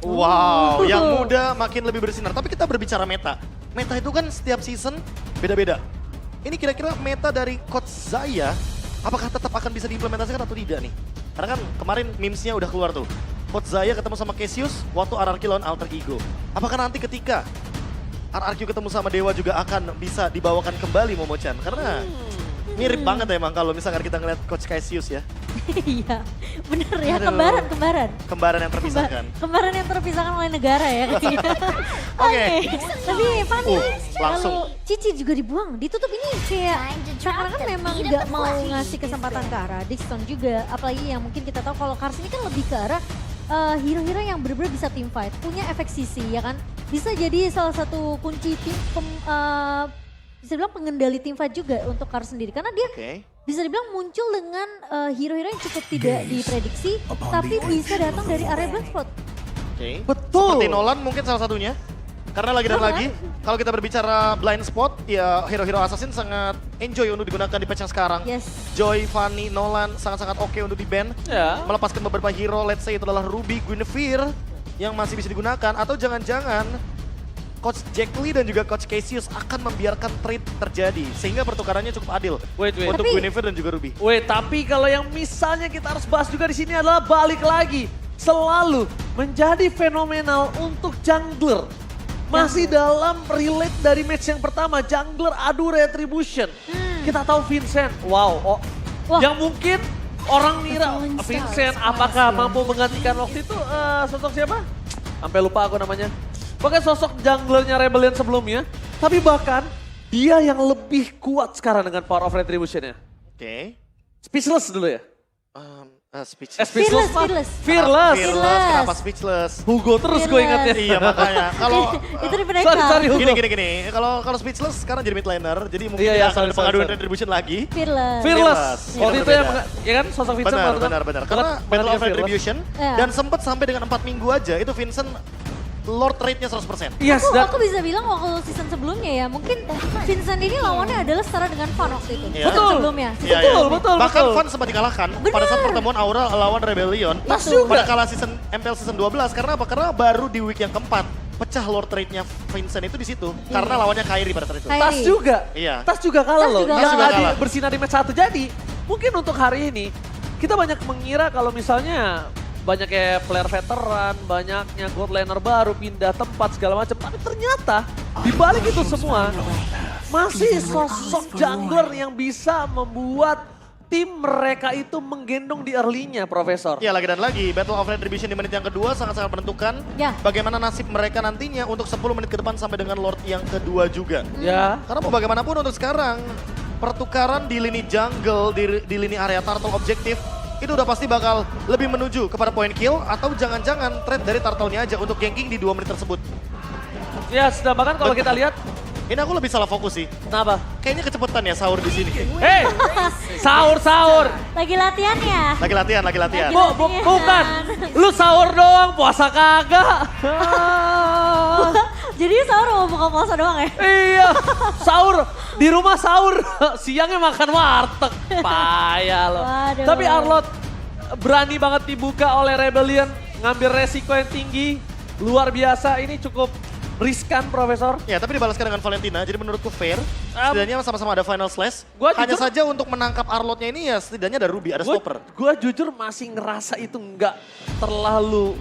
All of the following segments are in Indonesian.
Wow, yang muda makin lebih bersinar. Tapi kita berbicara meta. Meta itu kan setiap season beda-beda. Ini kira-kira meta dari Coach Zaya, apakah tetap akan bisa diimplementasikan atau tidak nih? Karena kan kemarin memesnya udah keluar tuh. Coach Zaya ketemu sama Cassius waktu RRQ lawan Alter Ego. Apakah nanti ketika RRQ ketemu sama Dewa juga akan bisa dibawakan kembali Momo-chan? Karena mirip banget emang kalau misalkan kita ngeliat Coach Cassius ya. Iya, bener ya, Aduh. kembaran. Kembaran yang terpisahkan. Kembaran yang terpisahkan oleh negara ya kayaknya. Oke. Tapi Fanny, langsung. kalau Cici juga dibuang, ditutup ini kayak karena kan memang nggak mau ngasih kesempatan ke arah Dixon juga. Apalagi yang mungkin kita tahu kalau Cars ini kan lebih ke arah hero-hero yang benar-benar bisa team fight, punya efek CC ya kan. Bisa jadi salah satu kunci tim bisa dibilang pengendali tim fight juga untuk Cars sendiri. Karena dia bisa dibilang muncul dengan hero-hero yang cukup tidak diprediksi, tapi bisa datang dari area blind spot. Betul. Seperti Nolan mungkin salah satunya. Karena lagi dan lagi, kalau kita berbicara blind spot, ya hero-hero assassin sangat enjoy untuk digunakan di patch yang sekarang. Yes. Joy, Fanny, Nolan sangat-sangat oke untuk di-ban. Ya. Melepaskan beberapa hero, let's say itu adalah Ruby, Guinevere, yang masih bisa digunakan. Atau jangan-jangan Coach Jack Lee dan juga Coach Cassius akan membiarkan trade terjadi. Sehingga pertukarannya cukup adil Wait. untuk Guinevere dan juga Ruby. Tapi kalau yang misalnya kita harus bahas juga di sini adalah balik lagi. Selalu menjadi fenomenal untuk jungler. Masih dalam relate dari match yang pertama, jungler adu retribution. Kita tahu Vincent, wow. Yang mungkin orang ngira Vincent apakah mampu menggantikan waktu itu sosok siapa? Sampai lupa aku namanya. Pokoknya sosok junglernya Rebellion sebelumnya. Tapi bahkan dia yang lebih kuat sekarang dengan power of retribution-nya. Speechless dulu ya? Speechless. Fearless. Kenapa speechless? Hugo terus gue ingatnya. Iya makanya. Kalau itu di pendekan. Sorry Hugo. gini. Kalau speechless sekarang jadi mid laner, jadi mungkin Iya, tidak akan ada sorry. pengaduan retribution lagi. Fearless. Waktu itu ya kan sosok Vincent. Benar. Karena Battle of Retribution dan sempat sampai dengan 4 minggu aja itu Vincent Lord rate-nya 100%. Yes, Aku bisa bilang waktu season sebelumnya ya, mungkin Vincent ini lawannya adalah setara dengan Fan waktu itu. Iya. Season sebelumnya. Betul. Bahkan Fan sempat dikalahkan pada saat pertemuan Aura lawan Rebellion. Pada kalah MPL season 12 karena apa? Karena baru di week yang keempat pecah Lord rate-nya Vincent itu di situ. Karena lawannya Kairi pada saat itu. Tas juga. Iya. Tas juga kalah loh. juga Yang kalah. tadi bersinar di match 1. Jadi mungkin untuk hari ini kita banyak mengira kalau misalnya banyak kayak player veteran, banyaknya god laner baru pindah tempat segala macam. Tapi ternyata di balik itu semua masih sosok jungler yang bisa membuat tim mereka itu menggendong di early-nya, Profesor. Ya lagi dan lagi, Battle of Retribution di menit yang kedua sangat-sangat menentukan bagaimana nasib mereka nantinya untuk 10 menit ke depan sampai dengan Lord yang kedua juga. Ya. Karena mau bagaimanapun untuk sekarang, pertukaran di lini jungle, di lini area turtle objektif, itu udah pasti bakal lebih menuju kepada point kill atau jangan-jangan trade dari turtle-nya aja untuk ganking di 2 menit tersebut. Ya, sedangkan kalau kita lihat, Ini aku lebih salah fokus sih. kenapa? Kayaknya kecepatan ya sahur di sini. Hei, sahur. Lagi latihan ya? Lagi latihan. Bukan, lu sahur doang, puasa kagak. Jadi sahur mau buka puasa doang ya? Iya, sahur. Di rumah sahur, siangnya makan warteg. Payah loh. Waduh. Tapi Arlot berani banget dibuka oleh Rebellion. Ngambil resiko yang tinggi. Luar biasa, ini cukup riskan, Profesor. Ya, tapi dibalaskan dengan Valentina, jadi menurutku fair. Setidaknya sama-sama ada final slash. Hanya saja untuk menangkap Arlotnya ini ya setidaknya ada Ruby, ada stopper. Gue jujur masih ngerasa itu nggak terlalu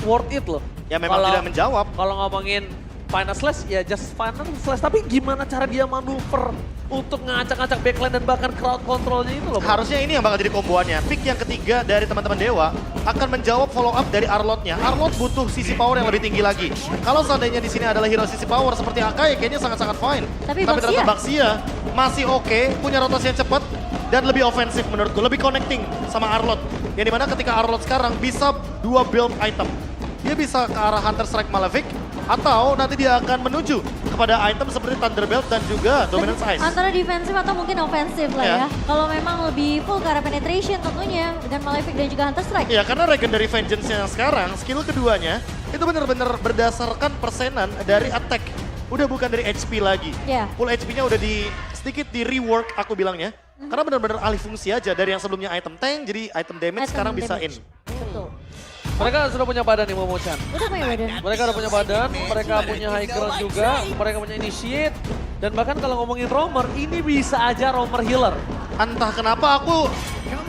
worth it loh. Ya memang tidak menjawab. Kalau ngomongin final slash ya just final slash. Tapi gimana cara dia manuver untuk ngacak-ngacak backline dan bahkan crowd controlnya itu loh. Harusnya ini yang bakal jadi komboannya. Pick yang ketiga dari teman-teman Dewa akan menjawab follow up dari Arlotnya. Arlot butuh sisi power yang lebih tinggi lagi. Kalau seandainya di sini adalah hero sisi power seperti Akai, kayaknya sangat-sangat fine. Tapi ternyata Baxia masih oke, punya rotasi yang cepat dan lebih ofensif menurutku, lebih connecting sama Arlot. Yang dimana ketika Arlot sekarang bisa 2 build item. Dia bisa ke arah Hunter Strike Malefic atau nanti dia akan menuju kepada item seperti Thunderbolt dan juga Dominance Ice. Antara defensif atau mungkin ofensif lah ya. Kalau memang lebih full ke arah penetration tentunya dengan Malefic dan juga Hunter Strike. Ya karena Legendary Vengeance yang sekarang, skill keduanya itu benar-benar berdasarkan persenan dari attack. Udah bukan dari HP lagi. Full HP-nya udah sedikit di rework aku bilangnya. Karena benar-benar alih fungsi aja dari yang sebelumnya item tank jadi item damage sekarang bisa in. Betul. Mereka sudah punya badan nih Momo-chan. Udah punya badan. Mereka udah punya badan, mereka punya high ground juga, mereka punya initiate. Dan bahkan kalau ngomongin roamer, ini bisa aja roamer healer. Entah kenapa aku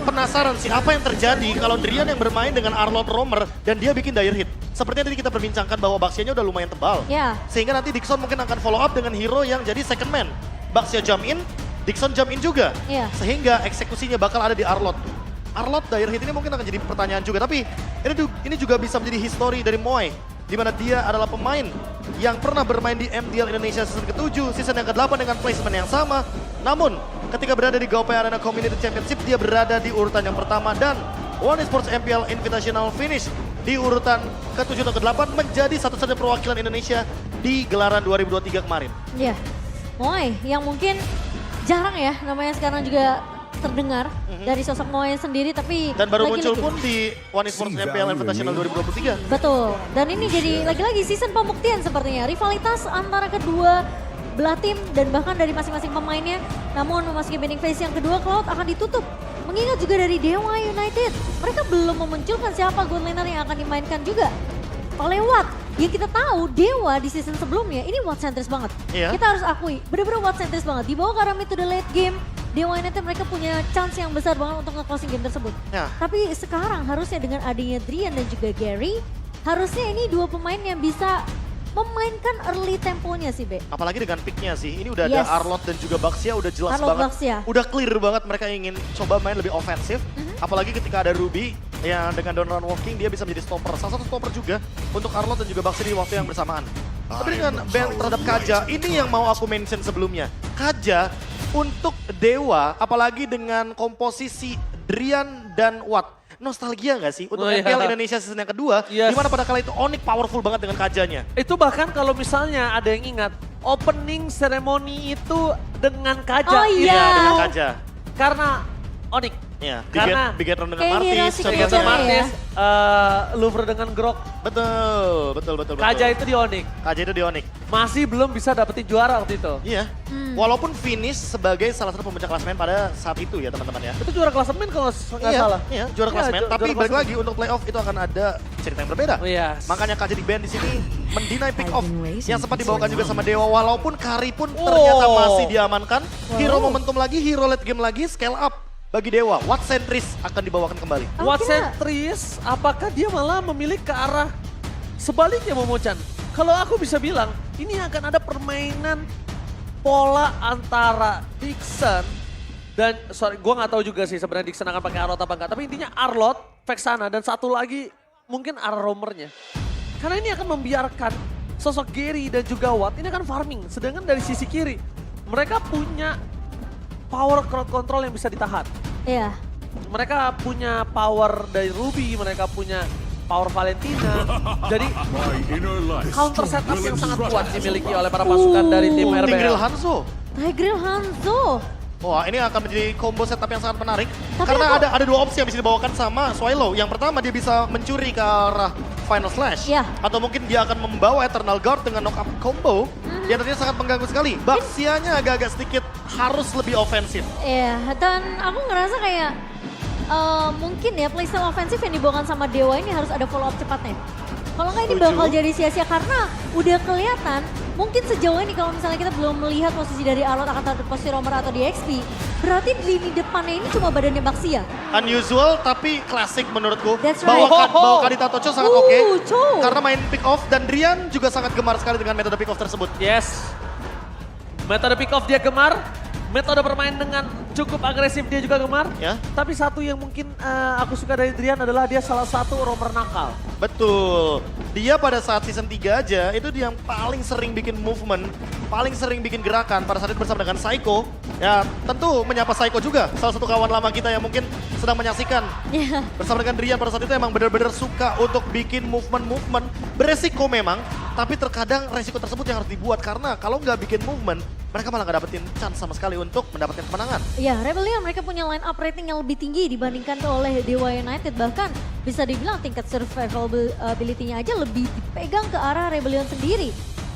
penasaran sih apa yang terjadi kalau Drian yang bermain dengan Arlott Roamer dan dia bikin dire hit. Sepertinya tadi kita perbincangkan bahwa Baxia-nya udah lumayan tebal. Ya. Sehingga nanti Dixon mungkin akan follow up dengan hero yang jadi second man. Baxia jump in, Dixon jump in juga. Iya. Sehingga eksekusinya bakal ada di Arlott. Arlott dire hit ini mungkin akan jadi pertanyaan juga. Tapi ini juga bisa menjadi history dari Moe. Di mana dia adalah pemain yang pernah bermain di MDL Indonesia season ke-7, season yang ke-8 dengan placement yang sama. Namun ketika berada di Gaopai Arena Community Championship, dia berada di urutan yang pertama dan One Esports MPL Invitational finish di urutan ke-7 atau ke-8 menjadi satu-satunya perwakilan Indonesia di gelaran 2023 kemarin. Iya. Moe yang mungkin jarang ya namanya sekarang juga terdengar dari sosok Moe sendiri, tapi Dan baru muncul lagi-lagi. pun di One Esports MPL Invitational 2023. Betul. Dan ini jadi lagi-lagi season pembuktian sepertinya. Rivalitas antara kedua belah tim dan bahkan dari masing-masing pemainnya. Namun memasuki banding phase yang kedua, Cloud akan ditutup. Mengingat juga dari Dewa United, mereka belum memunculkan siapa gold laner yang akan dimainkan juga. Oleh Watt, yang kita tahu Dewa di season sebelumnya ini Watt centris banget. Iya. Kita harus akui, bener-bener Watt centris banget. Dibawa ke arah mid to the late game, Dewa United mereka punya chance yang besar banget untuk nge-closing game tersebut. Ya. Tapi sekarang harusnya dengan adanya Drian dan juga Gary, harusnya ini dua pemain yang bisa memainkan early temponya sih, Be. Apalagi dengan picknya sih, ini udah Yes. ada Arlott dan juga Baxia udah jelas Arlott, banget. Baxia. Udah clear banget mereka ingin coba main lebih ofensif. Apalagi ketika ada Ruby yang dengan Donovan Walking dia bisa menjadi stopper. Salah satu stopper juga untuk Arlott dan juga Baxia di waktu yang bersamaan. Tapi dengan ban terhadap Kaja, ini yang mau aku mention sebelumnya. Kaja untuk Dewa, apalagi dengan komposisi Drian dan Watt. Nostalgia nggak sih untuk Oh, iya. MPL Indonesia season yang kedua, Yes. di mana pada kala itu Onyx powerful banget dengan Kajanya. Itu bahkan kalau misalnya ada yang ingat, opening ceremony itu dengan Kaja. Oh, Iya, iya. dengan Kaja. Karena Onyx. Iya, Karena Big Get Round dengan kayak Martis. hero contohnya. Signature signature Martis, Louvre dengan Grok. Betul. Kaja itu di Onyx. Kaja itu di Onyx. Masih belum bisa dapetin juara waktu itu. Iya. Walaupun finish sebagai salah satu pemecah klasemen pada saat itu ya teman-teman ya. Itu juara klasemen kalau nggak Iya, salah. iya, juara klasemen. juara Tapi balik klasemen. lagi untuk playoff itu akan ada cerita yang berbeda. Oh, iya. Makanya Kaja di band di sini mendinai pick off yang sempat dibawakan juga sama Dewa. Walaupun Kari pun ternyata masih diamankan. Hero momentum lagi, hero late game lagi, scale up bagi Dewa. Watt Sentris akan dibawakan kembali. Aku Watt kira- Sentris, apakah dia malah memilih ke arah sebaliknya Momo-chan? Kalau aku bisa bilang, ini akan ada permainan pola antara Dixon dan, sorry, gue nggak tahu juga sih sebenarnya Dixon akan pakai Arlott apa enggak. Tapi intinya Arlott, Vexana, dan satu lagi mungkin arah roamernya. Karena ini akan membiarkan sosok Gary dan juga Watt ini akan farming. Sedangkan dari sisi kiri, mereka punya power crowd control yang bisa ditahan. Iya. Mereka punya power dari Ruby, mereka punya power Valentina. Jadi counter setup yang sangat kuat dimiliki oleh para pasukan dari tim Tigreal RBL. Hanzo. Tigreal Hanzo. Wah, ini akan menjadi combo setup yang sangat menarik. Tapi Karena aku- ada dua opsi yang bisa dibawakan sama Swallow. Yang pertama dia bisa mencuri ke arah Final Slash. Iya. Atau mungkin dia akan membawa Eternal Guard dengan knock up combo. Yang tentunya sangat mengganggu sekali. Baxianya agak-agak sedikit harus lebih ofensif. Iya, dan aku ngerasa kayak mungkin ya playstyle ofensif yang dibawakan sama Dewa ini harus ada follow up cepatnya. Kalau nggak ini Setuju. bakal jadi sia-sia karena udah kelihatan mungkin sejauh ini kalau misalnya kita belum melihat posisi dari Arlott akan taruh di posisi roamer atau di XP, berarti di lini depannya ini cuma badannya Baxia. Unusual tapi klasik menurutku. That's right. Bawa Kadita Tocho sangat oke. Cho. Karena main pick off dan Drian juga sangat gemar sekali dengan metode pick off tersebut. Yes. Metode pick off dia gemar. Metode bermain dengan cukup agresif dia juga gemar. Ya. Tapi satu yang mungkin aku suka dari Drian adalah dia salah satu roamer nakal. Betul. Dia pada saat season 3 aja itu dia yang paling sering bikin movement, paling sering bikin gerakan pada saat itu bersama dengan Psycho. Ya tentu menyapa Psycho juga, salah satu kawan lama kita yang mungkin sedang menyaksikan. Iya. Bersama dengan Drian pada saat itu emang benar-benar suka untuk bikin movement-movement. Beresiko memang, tapi terkadang resiko tersebut yang harus dibuat. Karena kalau nggak bikin movement, mereka malah nggak dapetin chance sama sekali untuk mendapatkan kemenangan. Iya, Rebellion mereka punya line up rating yang lebih tinggi dibandingkan oleh Dewa United. Bahkan bisa dibilang tingkat survivability-nya aja lebih dipegang ke arah Rebellion sendiri.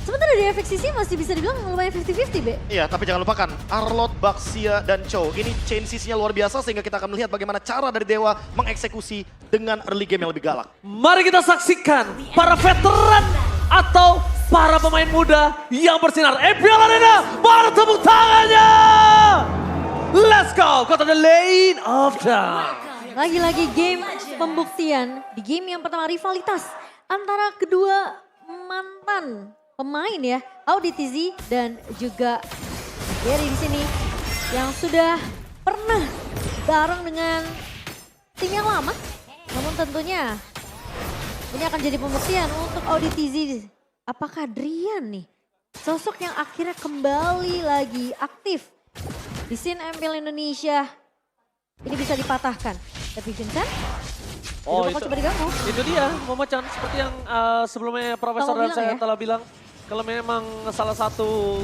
Sementara di FXCC masih bisa dibilang lumayan 50-50, Be. Iya, tapi jangan lupakan Arlot, Baxia, dan Chow. Ini chain CC-nya luar biasa sehingga kita akan melihat bagaimana cara dari Dewa mengeksekusi dengan early game yang lebih galak. Mari kita saksikan para veteran atau para pemain muda yang bersinar. MPL Arena, para tepuk tangannya! Let's go to the lane of time. Lagi-lagi game pembuktian. Di game yang pertama rivalitas antara kedua mantan pemain ya. Auditizi dan juga Gary di sini yang sudah pernah bareng dengan tim yang lama. Namun tentunya ini akan jadi pembuktian untuk Auditizi. Apakah Drian nih sosok yang akhirnya kembali lagi aktif di scene MPL Indonesia ini bisa dipatahkan. Tapi Vincent, coba diganggu. Itu dia, Momo-chan. Seperti yang sebelumnya Profesor dan saya telah bilang. Kalau memang salah satu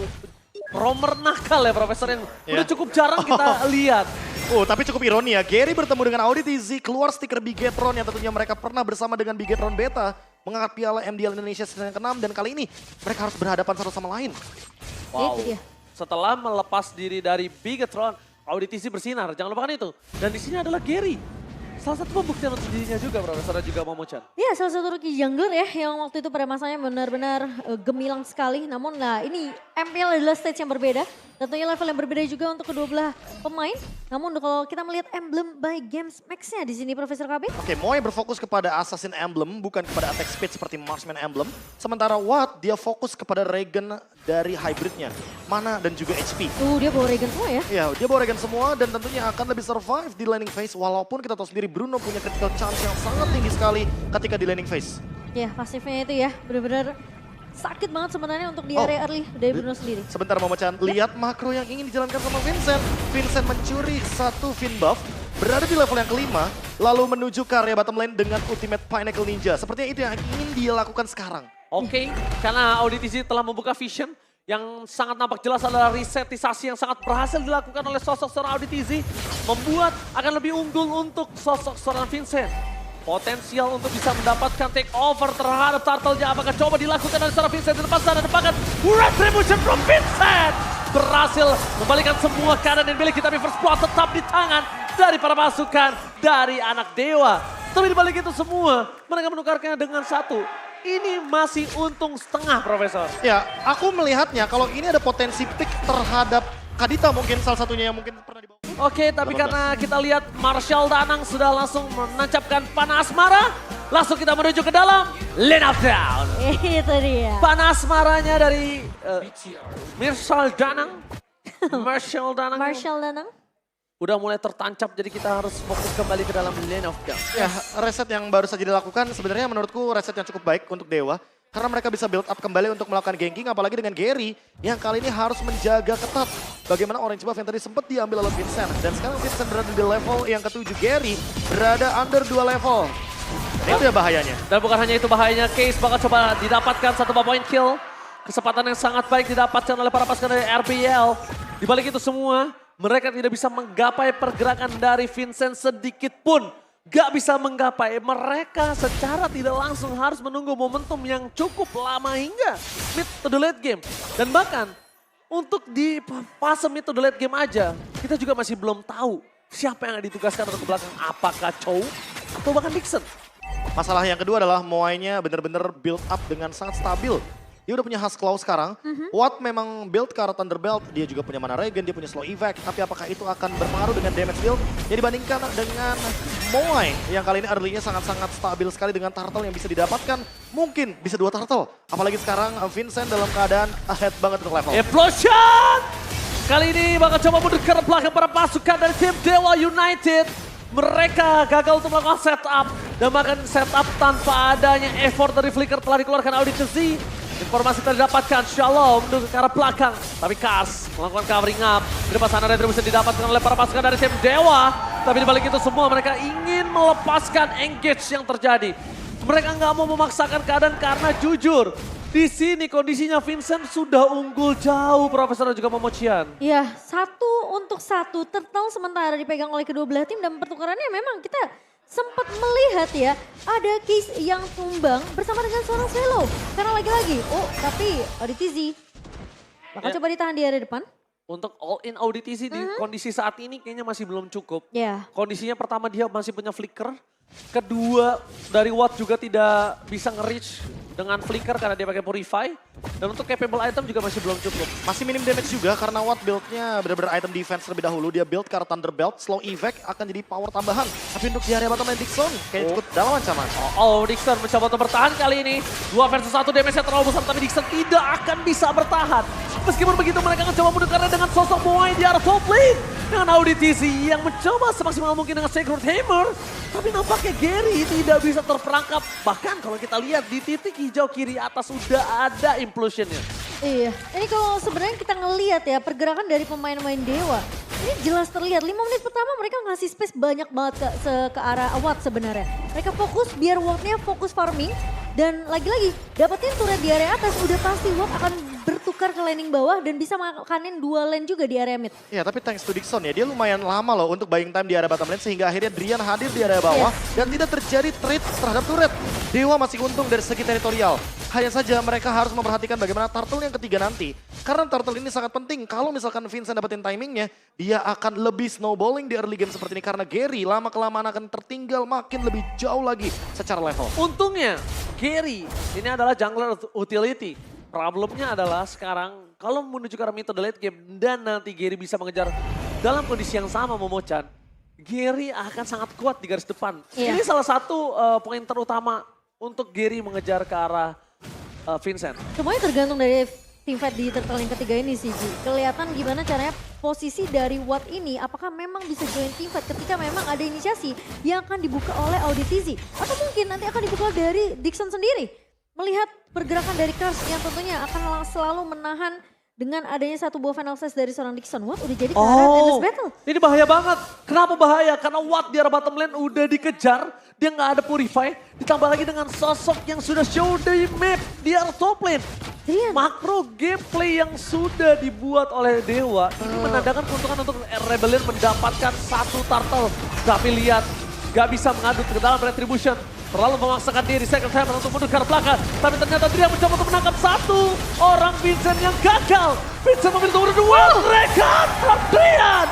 romer nakal ya Profesor yang udah cukup jarang kita lihat. Tapi cukup ironi ya, Gary bertemu dengan Auditizi, keluar stiker Bigetron yang tentunya mereka pernah bersama dengan Bigetron Beta. Mengangkat piala MDL Indonesia season yang ke-6 dan kali ini mereka harus berhadapan satu sama lain. Wow, setelah melepas diri dari Bigetron, Auditizi bersinar, jangan lupakan itu. Dan di sini adalah Gary. Salah satu pembuktian untuk dirinya juga, Profesor, dan juga Momo-chan. Iya, salah satu rookie jungler ya yang waktu itu pada masanya benar-benar gemilang sekali. Namun ini MPL adalah stage yang berbeda. Tentunya level yang berbeda juga untuk kedua belah pemain. Namun kalau kita melihat emblem by Games Max-nya di sini, Profesor KB. Oke, Moe berfokus kepada Assassin Emblem, bukan kepada attack speed seperti Marksman Emblem. Sementara Watt, dia fokus kepada Regen dari hybridnya. Mana dan juga HP. Dia bawa Regen semua ya? Iya, dia bawa Regen semua dan tentunya akan lebih survive di laning phase. Walaupun kita tahu sendiri Bruno punya critical chance yang sangat tinggi sekali ketika di laning phase. Ya, pasifnya itu ya, benar-benar sakit banget sebenarnya untuk di area early dari Bruno sendiri. Sebentar Momo-chan, lihat makro yang ingin dijalankan sama Vincent. Vincent mencuri satu Fin buff, berada di level yang kelima, lalu menuju ke area bottom lane dengan ultimate Pinnacle Ninja. Sepertinya itu yang ingin dia lakukan sekarang. Oke, karena Auditizi telah membuka vision yang sangat nampak jelas adalah resetisasi yang sangat berhasil dilakukan oleh sosok seorang Auditizi, membuat akan lebih unggul untuk sosok seorang Vincent. Potensial untuk bisa mendapatkan take over terhadap turtle-nya. Apakah coba dilakukan oleh seorang Vincent di depan sana? Dapatkan retribution from Vincent. Berhasil membalikan semua keadaan yang dimiliki, tapi first blood tetap di tangan dari para pasukan dari anak dewa. Tapi dibalik itu semua, mereka menukarkannya dengan satu. Ini masih untung setengah, Profesor. Ya, aku melihatnya kalau ini ada potensi pick terhadap Kadita mungkin salah satunya yang mungkin pernah dibawa. Oke, tapi karena kita lihat Marshall Danang sudah langsung menancapkan panah asmara. Langsung kita menuju ke dalam lane of down. Itu dia. Panah asmaranya dari Marshall Danang. Marshall Danang. Udah mulai tertancap, jadi kita harus fokus kembali ke dalam lane of down. Ya, reset yang baru saja dilakukan sebenarnya menurutku reset yang cukup baik untuk Dewa. Karena mereka bisa build up kembali untuk melakukan ganking, apalagi dengan Gary yang kali ini harus menjaga ketat. Bagaimana orange buff yang tadi sempat diambil oleh Vincent. Dan sekarang Vincent berada di level yang ke-7, Gary berada under 2 level. Dan itu ya bahayanya. Dan bukan hanya itu bahayanya, Case bakal coba didapatkan satu point kill. Kesempatan yang sangat baik didapatkan oleh para pasukan dari RBL. Di balik itu semua, mereka tidak bisa menggapai pergerakan dari Vincent sedikit pun. Gak bisa menggapai, mereka secara tidak langsung harus menunggu momentum yang cukup lama hingga mid to the late game. Dan bahkan untuk di fase mid to the late game aja, kita juga masih belum tahu siapa yang ditugaskan untuk ke belakang. Apakah Chow atau bahkan Dixon. Masalah yang kedua adalah Moai-nya benar-benar build up dengan sangat stabil. Dia udah punya Husk Claw sekarang. Watt memang build ke arah Thunderbelt. Dia juga punya mana Regen, dia punya slow evac. Tapi apakah itu akan berpengaruh dengan damage build? Ya dibandingkan dengan Moai yang kali ini early-nya sangat-sangat stabil sekali dengan turtle yang bisa didapatkan. Mungkin bisa 2 turtle. Apalagi sekarang Vincent dalam keadaan ahead banget untuk level. Explosion! Kali ini bakal coba mundur ke belakang para pasukan dari tim Dewa United. Mereka gagal untuk melakukan setup. Dan bahkan setup tanpa adanya effort dari Flicker telah dikeluarkan Auditizi. Informasi telah didapatkan, Shalom menuju ke arah belakang. Tapi Kars melakukan covering up. Di depan sana retribution didapatkan oleh para pasukan dari tim Dewa. Tapi dibalik itu semua mereka ingin melepaskan engage yang terjadi. Mereka nggak mau memaksakan keadaan karena jujur. Di sini kondisinya Vincent sudah unggul jauh, Profesor dan juga Momo-chan. Ya, 1-1 turtle sementara dipegang oleh kedua belah tim dan pertukarannya memang kita sempat melihat ya ada case yang tumbang bersama dengan seorang Swallow. Karena lagi-lagi, tapi ODTZ bakal coba ditahan di area depan. Untuk all in ODTZ di kondisi saat ini kayaknya masih belum cukup. Ya. Kondisinya pertama dia masih punya flicker. Kedua dari Watt juga tidak bisa nge-reach dengan flicker karena dia pakai Purify. Dan untuk capable item juga masih belum cukup. Masih minim damage juga karena Watt build-nya benar-benar item defense terlebih dahulu. Dia build ke arah Thunder Belt, slow evac akan jadi power tambahan. Tapi untuk di area bottom lane Dixon kayak cukup dalam ancaman. Dixon mencoba untuk bertahan kali ini. 2 versus 1 damage-nya terlalu besar tapi Dixon tidak akan bisa bertahan. Meskipun begitu mereka mencoba mendekarnya dengan sosok Moai di arah top lane. Dengan ODTZ yang mencoba semaksimal mungkin dengan Sacred Hammer. Tapi nampaknya Gary tidak bisa terperangkap. Bahkan kalau kita lihat di titik hijau kiri atas sudah ada implosionnya. Iya, ini kalau sebenarnya kita ngelihat ya pergerakan dari pemain-pemain Dewa. Ini jelas terlihat 5 menit pertama mereka ngasih space banyak banget ke arah Watt sebenarnya. Mereka fokus biar Watt-nya fokus farming. Dan lagi-lagi dapetin turret di area atas udah pasti Watt akan bertukar ke laning bawah dan bisa makanin 2 lane juga di area mid. Ya tapi thanks to Dixon ya, dia lumayan lama loh untuk buying time di area bottom lane sehingga akhirnya Drian hadir di area bawah dan tidak terjadi trade terhadap turret. Dewa masih untung dari segi teritorial. Hanya saja mereka harus memperhatikan bagaimana turtle yang ketiga nanti. Karena turtle ini sangat penting. Kalau misalkan Vincent dapetin timingnya, dia akan lebih snowballing di early game seperti ini. Karena Gary lama-kelamaan akan tertinggal makin lebih jauh lagi secara level. Untungnya Gary ini adalah jungler utility. Problemnya adalah sekarang kalau menuju ke arah mid to the late game dan nanti Gary bisa mengejar dalam kondisi yang sama Momochan, Gary akan sangat kuat di garis depan. Ini salah satu poin terutama untuk Gary mengejar ke arah Vincent. Semuanya tergantung dari teamfight di turtle yang ketiga ini sih Ji. Kelihatan gimana caranya posisi dari Watt ini apakah memang bisa join teamfight ketika memang ada inisiasi yang akan dibuka oleh ODTZ. Atau mungkin nanti akan dibuka dari Dixon sendiri. Melihat pergerakan dari Curse yang tentunya akan selalu menahan dengan adanya satu buah final size dari seorang Dixon. Watt udah jadi ke arah endless battle. Ini bahaya banget. Kenapa bahaya? Karena Watt di arah bottom lane udah dikejar. Dia nggak ada Purify. Ditambah lagi dengan sosok yang sudah show di map di arah top lane. Makro gameplay yang sudah dibuat oleh Dewa. Ini menandakan keuntungan untuk Rebellion mendapatkan satu turtle. Tapi lihat, nggak bisa mengadu ke dalam retribution. Terlalu memaksakan diri Sacred Hammer untuk mundur ke arah belakang. Tapi ternyata dia mencoba untuk menangkap satu orang Vincent yang gagal. Vincent memilih nomor 2. Rekan from Drian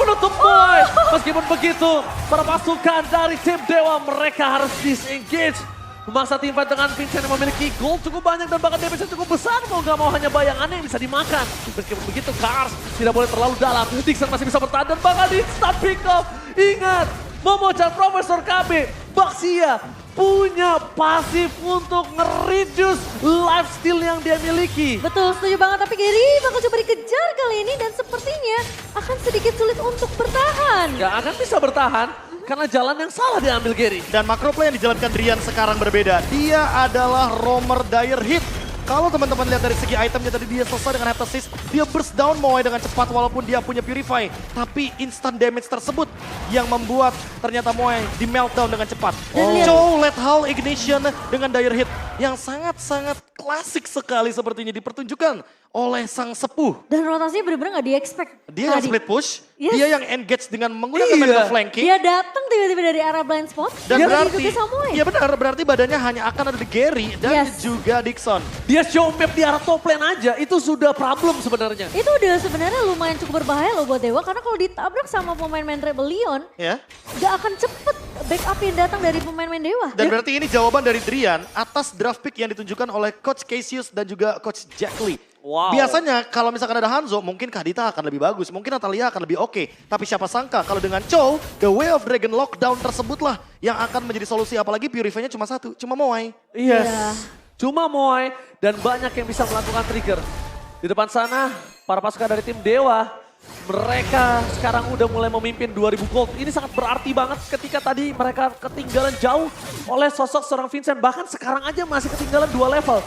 menutup poin. Meskipun begitu, para pasukan dari tim Dewa mereka harus disengage. Memaksa tim fight dengan Vincent yang memiliki gold cukup banyak dan bahkan damage cukup besar. Mau gak mau hanya bayangannya yang bisa dimakan. Meskipun begitu, Kars tidak boleh terlalu dalam. Dixon masih bisa bertahan dan bakal di-start pick off. Ingat, Momochan, Profesor KB, Baxia punya pasif untuk nge-reduce lifesteal yang dia miliki. Betul, setuju banget. Tapi Gary bakal coba dikejar kali ini dan sepertinya akan sedikit sulit untuk bertahan. Gak akan bisa bertahan karena jalan yang salah diambil Gary. Dan macro play yang dijalankan Drian sekarang berbeda. Dia adalah roamer dire hit. Kalau teman-teman lihat dari segi itemnya tadi dia selesai dengan Heptasis, dia burst down Moai dengan cepat walaupun dia punya Purify. Tapi instant damage tersebut yang membuat ternyata Moai di meltdown dengan cepat. Chow Lethal Ignition dengan dire hit yang sangat-sangat klasik sekali sepertinya dipertunjukkan oleh sang sepuh. Dan rotasinya benar-benar gak di-expect. Dia yang split push, Yes. dia yang engage dengan menggunakan medical flanking. Dia datang tiba-tiba dari arah blind spot. Dan dia berarti, diikuti sama Moai. iya benar, berarti badannya hanya akan ada di Gary dan juga Dixon. Dia show map di arah top lane aja, itu sudah problem sebenarnya. Itu udah sebenarnya lumayan cukup berbahaya loh buat Dewa. Karena kalau ditabrak sama pemain-pemain Rebellion, Ya. gak akan cepet backup yang datang dari pemain-pemain Dewa. Dan berarti ini jawaban dari Drian atas draft pick yang ditunjukkan oleh Coach Cassius dan juga Coach Jack Lee. Wow. Biasanya kalau misalkan ada Hanzo, mungkin Kadita akan lebih bagus, mungkin Natalia akan lebih oke. Tapi siapa sangka kalau dengan Chow, The Way of Dragon Lockdown tersebutlah yang akan menjadi solusi. Apalagi Purify-nya cuma satu, cuma Moai. Yes. Iya. Cuma Moai dan banyak yang bisa melakukan trigger. Di depan sana, para pasukan dari tim Dewa, mereka sekarang udah mulai memimpin 2000 gold. Ini sangat berarti banget ketika tadi mereka ketinggalan jauh oleh sosok seorang Vincent. Bahkan sekarang aja masih ketinggalan 2 level.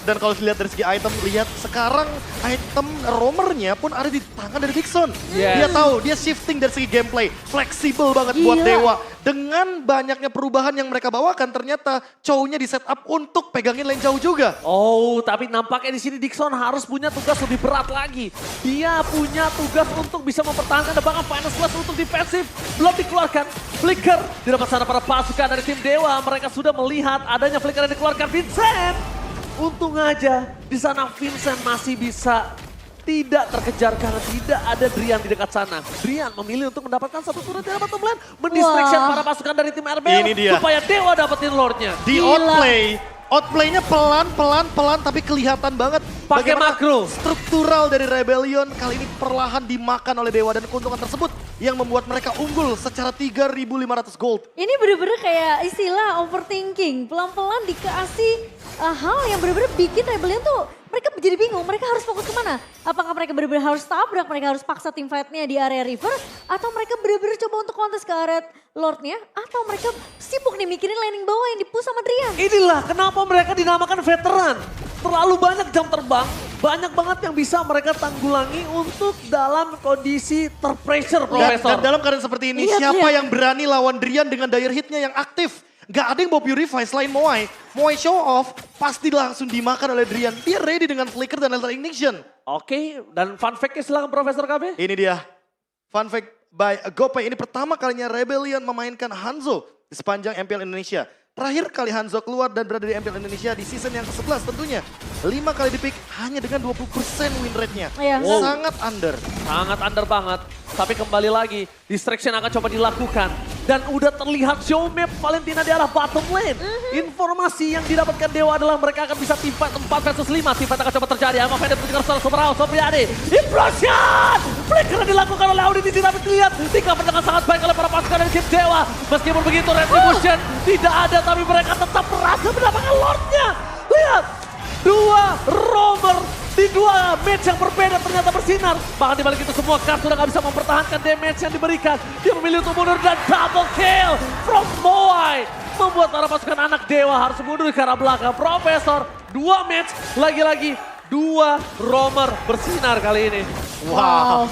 Dan kalau dilihat dari segi item, lihat sekarang item roamernya pun ada di tangan dari Dixon. Yes. Dia tahu, dia shifting dari segi gameplay. Fleksibel banget buat Gila. Dewa. dengan banyaknya perubahan yang mereka bawakan, ternyata Chow-nya di setup untuk pegangin lane jauh juga. Oh, tapi nampaknya di sini Dixon harus punya tugas lebih berat lagi. Dia punya tugas untuk bisa mempertahankan dan bahkan Final Slash untuk defensif. Belum dikeluarkan. Flicker tidak sana para pasukan dari tim Dewa. Mereka sudah melihat adanya flicker yang dikeluarkan Vincent. Untung aja di sana Vincent masih bisa tidak terkejar karena tidak ada Drian di dekat sana. Drian memilih untuk mendapatkan satu turret dari bottom lane. Mendistraction para pasukan dari tim RBL Ini dia. supaya Dewa dapetin Lordnya. Di outplay, outplaynya pelan tapi kelihatan banget Pakai bagaimana makro. struktural dari Rebellion kali ini perlahan dimakan oleh Dewa dan keuntungan tersebut yang membuat mereka unggul secara 3.500 gold. Ini bener-bener kayak istilah overthinking. Pelan-pelan dikasih hal yang bener-bener bikin Rebellion tuh mereka jadi bingung. Mereka harus fokus kemana? Apakah mereka bener-bener harus tabrak, mereka harus paksa tim fight-nya di area river? Atau mereka bener-bener coba untuk kontes ke area Lord-nya? Atau mereka sibuk nih mikirin laning bawah yang di-push sama Drian? Inilah kenapa mereka dinamakan veteran. Terlalu banyak jam terbang, banyak banget yang bisa mereka tanggulangi untuk dalam kondisi terpressure, Profesor. Dan dalam keadaan seperti ini, Lihat, siapa lihat. yang berani lawan Drian dengan dire hitnya yang aktif? Gak ada yang mau purify selain Moai. Moai show off, pasti langsung dimakan oleh Drian. Dia ready dengan flicker dan lethal ignition. Oke, dan fun fact-nya silakan Profesor KB. Ini dia, fun fact by Gopay. Ini pertama kalinya Rebellion memainkan Hanzo di sepanjang MPL Indonesia. Terakhir kali Hanzo keluar dan berada di MPL Indonesia di season yang ke-11 tentunya. 5 kali di pick hanya dengan 20% win rate-nya. Iya. Wow. Sangat under. Sangat under banget. Tapi kembali lagi, distraction akan coba dilakukan. Dan udah terlihat show map Valentina di arah bottom lane. Informasi yang didapatkan Dewa adalah mereka akan bisa team fight 4 versus 5. Team fight akan coba terjadi. Ama Fede menunjukkan secara super house. Sopriadi. Implosion! Flicker dilakukan oleh Auditi tapi terlihat di-cover dengan sangat baik oleh para pasukan dari tim Dewa. Meskipun begitu Retribution tidak ada tapi mereka tetap berhasil mendapatkan Lordnya. Lihat, 2 roamer di 2 match yang berbeda ternyata bersinar. Bahkan dibalik itu semua Kars sudah gak bisa mempertahankan damage yang diberikan. Dia memilih untuk mundur dan double kill from Moai. Membuat para pasukan anak Dewa harus mundur ke arah belakang. Profesor, 2 match, lagi-lagi 2 roamer bersinar kali ini. Wow.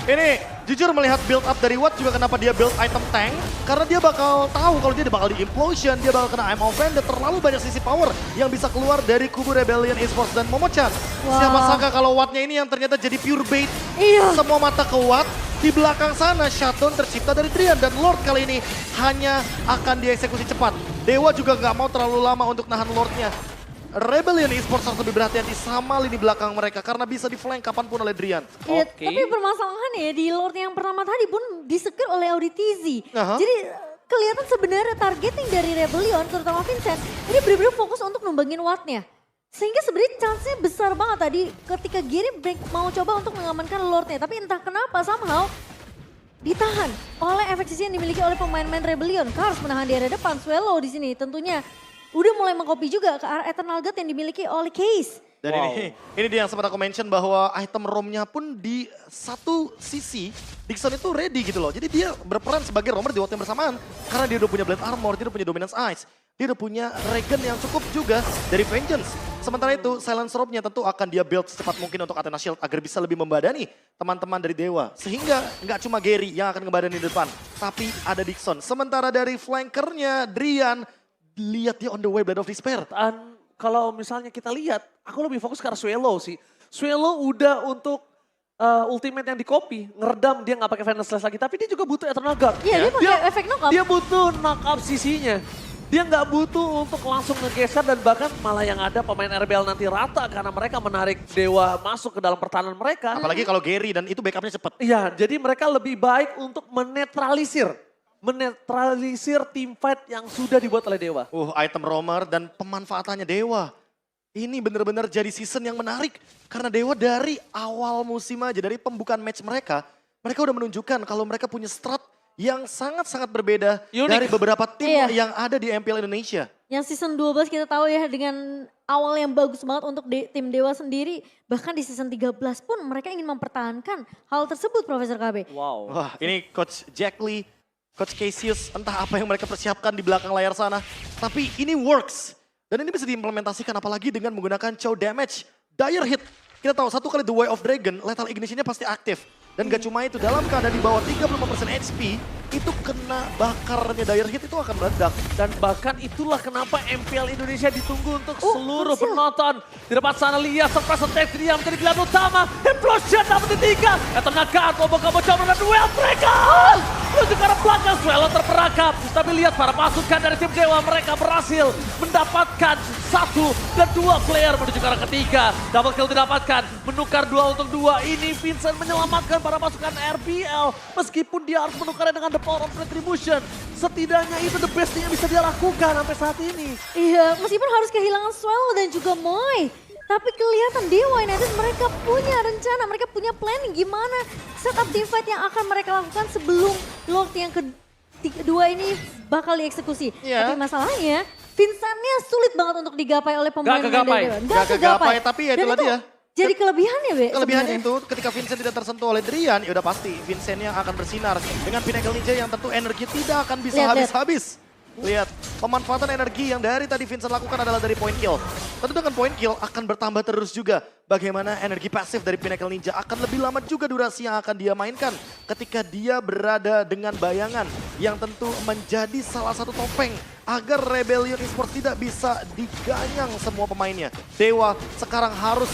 Ini jujur melihat build up dari Watt juga kenapa dia build item tank. Karena dia bakal tahu kalau dia bakal di-implosion, dia bakal kena I'm offended. Terlalu banyak sisi power yang bisa keluar dari kubu Rebellion Esports dan Momochan. Wow. Siapa sangka kalau Wattnya ini yang ternyata jadi pure bait. Iya. Semua mata ke Watt. Di belakang sana shutdown tercipta dari Drian. Dan Lord kali ini hanya akan dieksekusi cepat. Dewa juga nggak mau terlalu lama untuk nahan Lordnya. Rebellion Esports harus lebih berhati-hati sama lini belakang mereka karena bisa di-flank kapanpun oleh Drian. Iya, Oke. tapi permasalahannya di Lord yang pertama tadi pun di-secure oleh Auditizi. Aha. Jadi kelihatan sebenarnya targeting dari Rebellion, terutama Vincent, ini benar-benar fokus untuk numbangin Watt-nya. Sehingga sebenarnya chance-nya besar banget tadi ketika Giri mau coba untuk mengamankan Lord-nya. Tapi entah kenapa somehow ditahan oleh efek sisi yang dimiliki oleh pemain-pemain Rebellion. Kars menahan di area depan, Swallow di sini tentunya udah mulai mengcopy juga ke arah Eternal God yang dimiliki oleh Case. Dan Wow. ini dia yang sempat aku mention bahwa item ROM-nya pun di satu sisi Dixon itu ready gitu loh. Jadi dia berperan sebagai roamer di waktu yang bersamaan. Karena dia udah punya Blade Armor, dia udah punya Dominance Ice. Dia udah punya Regen yang cukup juga dari Vengeance. Sementara itu Silence Robe-nya tentu akan dia build secepat mungkin untuk Athena Shield agar bisa lebih membadani teman-teman dari Dewa. Sehingga nggak cuma Gary yang akan ngebadani di depan, tapi ada Dixon. Sementara dari flankernya Drian, lihat dia on the way Blade of Despair. Dan kalau misalnya kita lihat, aku lebih fokus ke arah Swallow sih. Swallow udah untuk ultimate yang di copy, ngeredam dia nggak pakai Final Slash lagi, tapi dia juga butuh Eternal Guard. Iya, dia pakai efek knock up. Dia butuh knock up sisinya. Dia nggak butuh untuk langsung ngegeser dan bahkan malah yang ada pemain RBL nanti rata karena mereka menarik Dewa masuk ke dalam pertahanan mereka. Apalagi kalau Gary dan itu backupnya cepet. Iya, jadi mereka lebih baik untuk menetralisir team fight yang sudah dibuat oleh Dewa. Item roamer dan pemanfaatannya Dewa. Ini benar-benar jadi season yang menarik. Karena Dewa dari awal musim aja, dari pembukaan match mereka udah menunjukkan kalau mereka punya strat yang sangat-sangat berbeda Unik. dari beberapa tim Iya. yang ada di MPL Indonesia. Yang season 12 kita tahu ya dengan awal yang bagus banget untuk tim Dewa sendiri. Bahkan di season 13 pun mereka ingin mempertahankan hal tersebut Profesor KB. Wow. Wah, ini Coach Jack Lee, Coach Cassius, entah apa yang mereka persiapkan di belakang layar sana. Tapi ini works. Dan ini bisa diimplementasikan apalagi dengan menggunakan Chow Damage, Dire Hit. Kita tahu satu kali The Way of Dragon, Lethal Ignition-nya pasti aktif. Dan gak cuma itu, dalam keadaan di bawah 35% HP, itu kena bakarnya Dire Hit itu akan meledak. Dan bahkan itulah kenapa MPL Indonesia ditunggu untuk Oh, seluruh berhasil. penonton. Di depan sana lihat surprise attack dia menjadi pilihan utama. Implosion dapat ditinggal. Eternal Guard coba coba dan duel mereka. Menuju ke arah belakang, Swallow terperangkap. Tapi lihat para pasukan dari tim Dewa, mereka berhasil mendapatkan 1 dan 2 player menuju ke arah ketiga. Double kill didapatkan, menukar 2 untuk 2. Ini Vincent menyelamatkan para pasukan RBL. Meskipun dia harus menukarnya dengan the power of retribution. Setidaknya itu the best yang bisa dia lakukan sampai saat ini. Iya, meskipun harus kehilangan Swallow dan juga Moy. Tapi kelihatan Dewa United mereka punya rencana, mereka punya planning gimana setup teamfight yang akan mereka lakukan sebelum Lord yang kedua ini bakal dieksekusi. Iya. Tapi masalahnya Vincentnya sulit banget untuk digapai oleh pemain kegapai. Dewa. Nggak kegapai, tapi ya Dan itulah itu dia. jadi kelebihannya, Be. Kelebihan sebenarnya. itu ketika Vincent tidak tersentuh oleh Drian, ya udah pasti Vincent yang akan bersinar dengan Pinnacle Ninja yang tentu energi tidak akan bisa Lihat. habis-habis. Lihat, pemanfaatan energi yang dari tadi Vincent lakukan adalah dari point kill. Tentu dengan point kill akan bertambah terus juga. Bagaimana energi pasif dari Pinnacle Ninja akan lebih lama juga durasi yang akan dia mainkan ketika dia berada dengan bayangan yang tentu menjadi salah satu topeng agar Rebellion Esports tidak bisa diganyang semua pemainnya. Dewa sekarang harus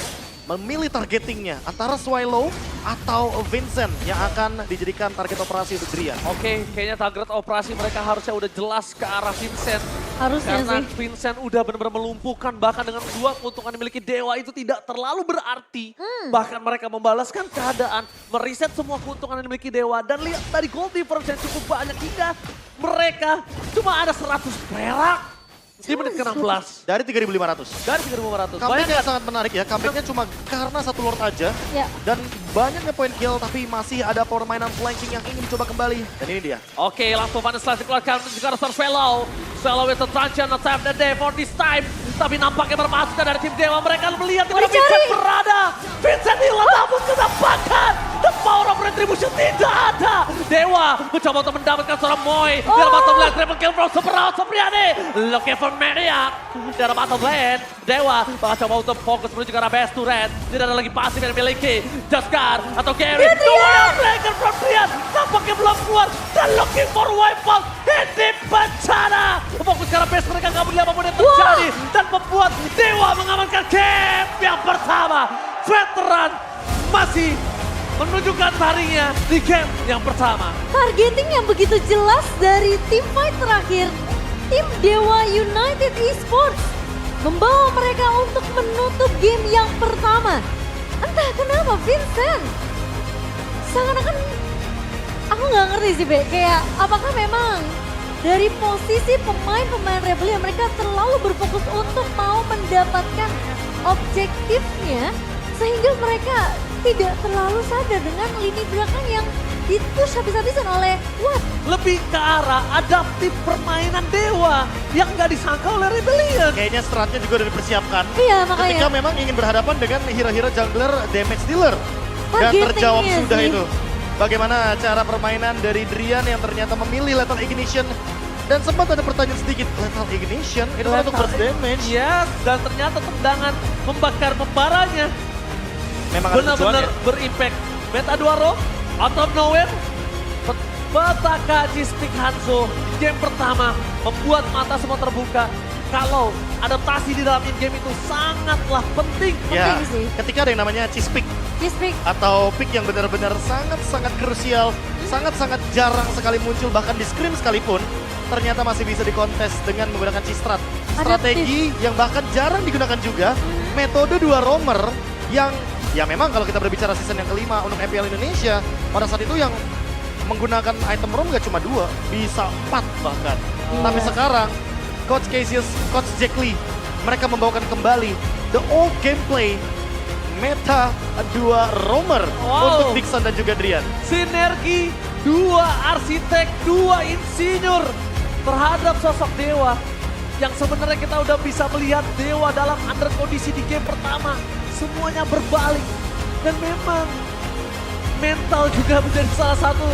memilih targetingnya antara Swallow atau Vincent yang akan dijadikan target operasi untuk Drian. Oke, kayaknya target operasi mereka harusnya udah jelas ke arah Vincent. Harusnya Karena sih. Vincent udah benar-benar melumpuhkan, bahkan dengan 2 keuntungan yang dimiliki Dewa itu tidak terlalu berarti. Bahkan mereka membalaskan keadaan, meriset semua keuntungan yang dimiliki Dewa. Dan lihat dari gold difference yang cukup banyak hingga mereka cuma ada 100 perak di menit ke-16. Dari 3.500. Dari 3.500. Comeback-nya sangat menarik ya, comeback-nya cuma karena 1 Lord aja. Ya. Dan banyaknya point kill tapi masih ada permainan flanking yang ingin coba kembali. Dan ini dia. Oke, langsung Van Slash dikeluarkan menuju ke arah Swallow. Swallow with the truncheon attack the day for this time. Tapi nampaknya berpasukan dari tim Dewa. Mereka melihat di mana Dicari. Vincent berada. Vincent hilang namun kedapatkan. The power of retribution tidak ada. Dewa mencoba untuk mendapatkan seorang Moy. Di arah bottom lane, triple kill from Superhouse Supriyadi. Looking for Maniac. Di arah bottom lane, Dewa bakal coba untuk fokus menuju ke arah best turret. Tidak ada lagi pasif yang dimiliki. Jaskar atau Gary. Dua Flaker from Drian. Nampaknya belum keluar. Dan looking for wipeout. Ini bencana. Fokus ke arah base mereka nggak boleh apapun yang terjadi. Dan membuat Dewa mengamankan game yang pertama. Veteran masih menunjukkan taringnya di game yang pertama. Targeting yang begitu jelas dari tim fight terakhir. Tim Dewa United Esports membawa mereka untuk menutup game yang pertama. Entah kenapa Vincent seakan-akan aku nggak ngerti sih, Be. Kayak apakah memang dari posisi pemain-pemain Rebellion mereka terlalu berfokus untuk mau mendapatkan objektifnya sehingga mereka tidak terlalu sadar dengan lini belakang yang dipush habis-habisan oleh Watt. Lebih ke arah adaptif permainan Dewa yang nggak disangka oleh Rebellion. Kayaknya stratnya juga udah dipersiapkan. Iya, Ketika makanya. memang ingin berhadapan dengan hero-hero jungler damage dealer. Dan Targetingnya terjawab sudah sih. itu. Bagaimana cara permainan dari Drian yang ternyata memilih Lethal Ignition. Dan sempat ada pertanyaan sedikit, Lethal Ignition itu kan untuk burst damage. Yes, dan ternyata tendangan membakar membaranya Memang ada benar-benar tujuannya. berimpact. Meta Duaro, out of nowhere, petaka Cistic Hanzo di game pertama membuat mata semua terbuka. Kalau adaptasi di dalam in-game itu sangatlah penting. Ya, Penting sih. ketika ada yang namanya cheese pick Just pick. atau pick yang benar-benar sangat-sangat krusial, sangat-sangat jarang sekali muncul bahkan di scrim sekalipun, ternyata masih bisa dikontes dengan menggunakan C-strat. Strategi yang bahkan jarang digunakan juga, metode 2 roamer yang ya memang kalau kita berbicara season yang kelima untuk MPL Indonesia, pada saat itu yang menggunakan item roam gak cuma 2, bisa 4 bahkan. Tapi sekarang, Coach Cassius, Coach Jack Lee, mereka membawakan kembali the old gameplay meta 2 roamer Wow. untuk Dixon dan juga Drian. Sinergi 2 arsitek, 2 insinyur terhadap sosok Dewa. Yang sebenarnya kita udah bisa melihat Dewa dalam under kondisi di game pertama. Semuanya berbalik. Dan memang mental juga menjadi salah satu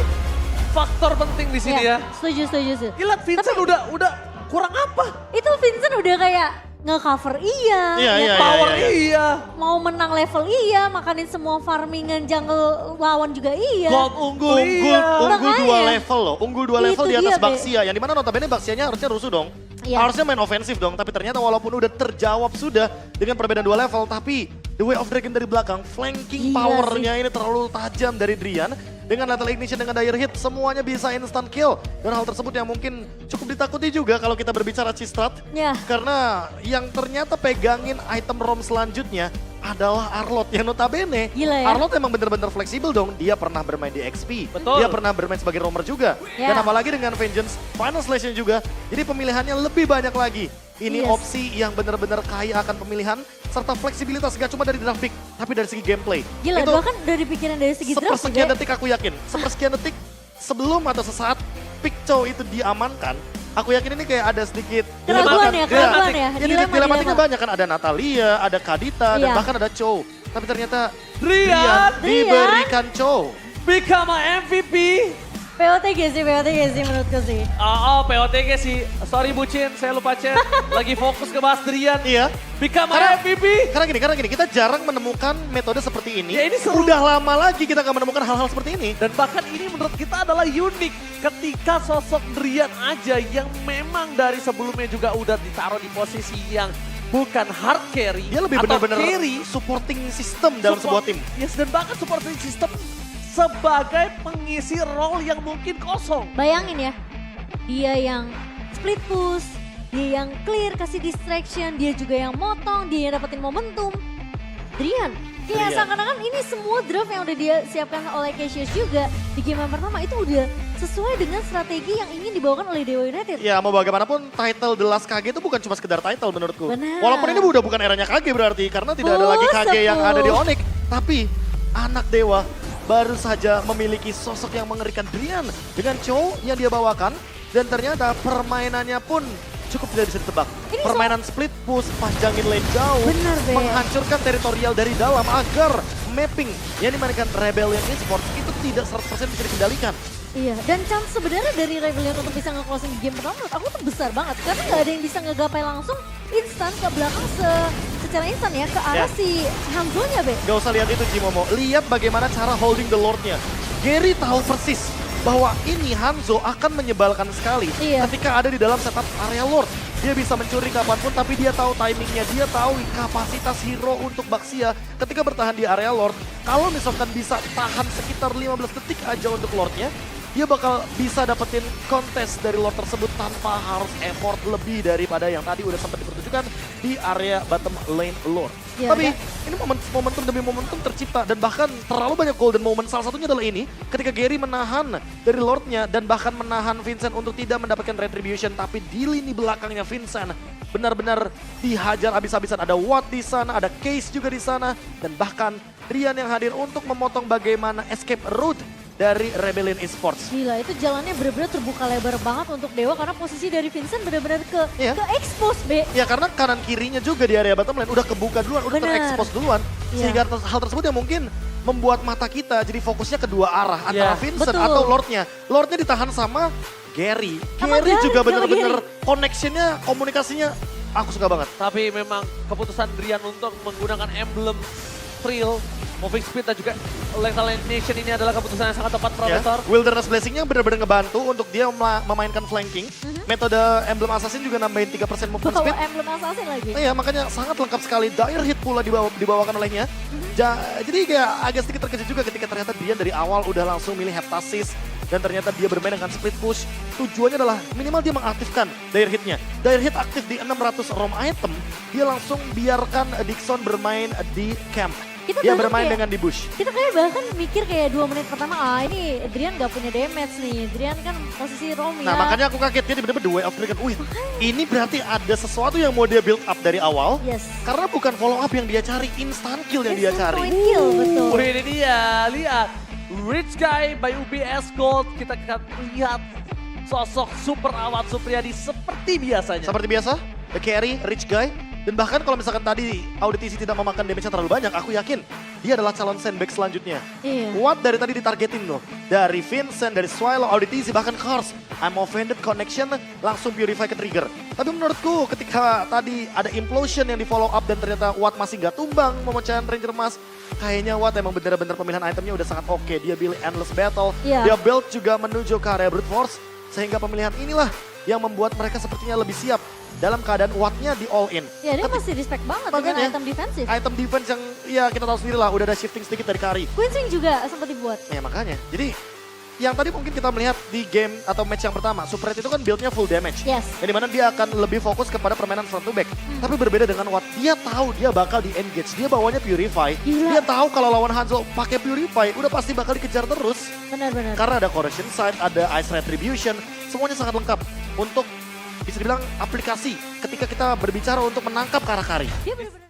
faktor penting di sini ya. Setuju. Gila Vincent udah kurang apa? Itu Vincent udah kayak nge-cover iya, Iya, iya, Power iya. iya. mau menang level iya, makanin semua farmingan jungle lawan juga iya. Gold unggul Unggul, iya. unggul Makanya. 2 level loh, unggul 2 level Itu di atas dia, Be. Baxia. Yang dimana notabene Baxianya harusnya rusuh dong. Iya. Harusnya main ofensif dong, tapi ternyata walaupun udah terjawab sudah dengan perbedaan 2 level, tapi The Way of Dragon dari belakang, flanking Gila powernya ini terlalu tajam dari Drian. Dengan Lethal Ignition, dengan Dire Hit, semuanya bisa instant kill. Dan hal tersebut yang mungkin cukup ditakuti juga kalau kita berbicara Cistrat. Ya. Karena yang ternyata pegangin item ROM selanjutnya adalah Arlott yang notabene. Gila ya. Arlott emang bener-bener fleksibel dong. Dia pernah bermain di XP. Betul. Dia pernah bermain sebagai roamer juga. Ya. Dan apalagi dengan Vengeance Final Slash juga. Jadi pemilihannya lebih banyak lagi. Ini Yes. opsi yang benar-benar kaya akan pemilihan serta fleksibilitas gak cuma dari draft pick tapi dari segi gameplay. Gila, Itu bahkan dari pikiran dari segi draft sepersekian juga. detik aku yakin. Sepersekian detik sebelum atau sesaat pick Chow itu diamankan, aku yakin ini kayak ada sedikit Keraguan ya, keraguan ya. Jadi dilematiknya banyak kan, ada Natalia, ada Kadita, dan Iya. bahkan ada Chow. Tapi ternyata Drian diberikan Chow. become a MVP. POTG sih menurutku sih. Oh, POTG sih. Sorry Bucin, saya lupa chat. Lagi fokus ke Mas Drian. Iya. Become Karena- a MVP. Karena gini, kita jarang menemukan metode seperti ini. Ya, ini seru. Udah lama lagi kita gak menemukan hal-hal seperti ini. Dan bahkan ini menurut kita adalah unik ketika sosok Drian aja yang memang dari sebelumnya juga udah ditaruh di posisi yang bukan hard carry. Dia lebih atau benar-benar carry. supporting system dalam sebuah tim. Yes, dan bahkan supporting system sebagai pengisi role yang mungkin kosong. Bayangin ya, dia yang split push, dia yang clear kasih distraction, dia juga yang motong, dia yang dapetin momentum. Drian, kayak Drian. seakan-akan ini semua draft yang udah dia siapkan oleh Cassius juga di game yang pertama itu udah sesuai dengan strategi yang ingin dibawakan oleh Dewa United. Ya mau bagaimanapun title The Last KG itu bukan cuma sekedar title menurutku. Benar. Walaupun ini udah bukan eranya KG berarti karena tidak ada lagi KG yang ada di Onyx. Tapi anak Dewa baru saja memiliki sosok yang mengerikan, Drian dengan Chow yang dia bawakan. Dan ternyata permainannya pun cukup tidak bisa ditebak. Ini Permainan split push, panjangin lane jauh, Benar, Be. menghancurkan teritorial dari dalam agar mapping yang dimainkan Rebellion Esports itu tidak 100% bisa dikendalikan. Iya, dan chance sebenarnya dari Rebellion untuk bisa nge-closing di game pertama menurut aku tuh besar banget. Karena nggak ada yang bisa ngegapai langsung instan ke belakang secara instan ya ke arah Ya. si Hanzo-nya, Be. Gak usah lihat itu Jimomo, lihat bagaimana cara holding the Lord-nya. Gary tahu persis bahwa ini Hanzo akan menyebalkan sekali Iya. ketika ada di dalam setup area Lord. Dia bisa mencuri kapanpun tapi dia tahu timingnya, dia tahu kapasitas hero untuk Baxia ketika bertahan di area Lord. Kalau misalkan bisa tahan sekitar 15 detik aja untuk Lord-nya, dia bakal bisa dapetin kontes dari Lord tersebut tanpa harus effort lebih daripada yang tadi udah sempat dipertunjukkan di area bottom lane Lord. Ya, Tapi dan- ini momentum demi momentum tercipta dan bahkan terlalu banyak golden moment. Salah satunya adalah ini ketika Gary menahan dari Lordnya dan bahkan menahan Vincent untuk tidak mendapatkan retribution. Tapi di lini belakangnya Vincent benar-benar dihajar habis-habisan. Ada Watt di sana, ada Case juga di sana. Dan bahkan Drian yang hadir untuk memotong bagaimana escape route dari Rebellion Esports. Gila, itu jalannya benar-benar terbuka lebar banget untuk Dewa karena posisi dari Vincent benar-benar Iya. ke expose, Be. Ya karena kanan kirinya juga di area bottom lane udah kebuka duluan, udah Bener. terekspos duluan. Iya. Sehingga hal tersebut yang mungkin membuat mata kita jadi fokusnya kedua arah. Antara Iya. Vincent Betul. atau Lordnya. Lordnya ditahan sama Gary. Sama Gary Gary, juga sama bener-bener connectionnya, komunikasinya aku suka banget. Tapi memang keputusan Drian untuk menggunakan emblem Thrill, Moving Speed dan juga Lethal Nation ini adalah keputusan yang sangat tepat Ya. Profesor. Wilderness Blessing-nya bener-bener ngebantu untuk dia memainkan flanking. Metode Emblem Assassin juga nambahin 3% movement Bawa speed. emblem assassin lagi. Iya makanya sangat lengkap sekali. Dire Hit pula dibawakan olehnya. Jadi kayak agak sedikit terkejut juga ketika ternyata dia dari awal udah langsung milih Heptasis. Dan ternyata dia bermain dengan split push. Tujuannya adalah minimal dia mengaktifkan Dire Hit-nya. Dire Hit aktif di 600 ROM item. Dia langsung biarkan Dixon bermain di camp. Kita Dia bahkan bermain kayak- dengan di bush. Kita kayak bahkan mikir kayak 2 menit pertama, ini Drian gak punya damage nih. Drian kan posisi roam ya. Nah makanya aku kaget dia tiba-tiba The Way of Dragon. Wih ini berarti ada sesuatu yang mau dia build up dari awal. Yes. Karena bukan follow up yang dia cari, instant kill yang dia Instant cari. point kill, betul. Wih ini dia, lihat. Rich Guy by UBS Gold, kita akan lihat sosok super Awad Supriyadi seperti biasanya. Seperti biasa, the carry, rich guy. Dan bahkan kalau misalkan tadi Auditisi tidak memakan damage-nya terlalu banyak, aku yakin dia adalah calon sandbag selanjutnya. Iya. Watt dari tadi ditargetin loh. Dari Vincent, dari Swallow, Auditizi, bahkan Kars. I'm offended connection langsung Purify ke trigger. Tapi menurutku ketika tadi ada implosion yang di follow up dan ternyata Watt masih gak tumbang memecahin Ranger Emas. Kayaknya Watt emang bener-bener pemilihan itemnya udah sangat oke. Dia pilih Endless Battle, Iya. dia build juga menuju ke area Brute Force. Sehingga pemilihan inilah yang membuat mereka sepertinya lebih siap dalam keadaan Wattnya di all in. Ya dia masih respect banget dengan Makanya, item defensif. Item defense yang ya kita tahu sendiri lah udah ada shifting sedikit dari Kari. Queenswing juga sempat dibuat. Ya makanya, jadi yang tadi mungkin kita melihat di game atau match yang pertama, Super Red itu kan build-nya full damage. Yes. Yang dimana dia akan lebih fokus kepada permainan front to back. Tapi berbeda dengan Watt, dia tahu dia bakal di-engage, dia bawanya Purify. Gila. Dia tahu kalau lawan Hanzo pakai Purify, udah pasti bakal dikejar terus. Benar-benar. Karena ada Corrosion Sight, ada Ice Retribution, semuanya sangat lengkap untuk bisa dibilang aplikasi ketika kita berbicara untuk menangkap Karakari. Dia benar-benar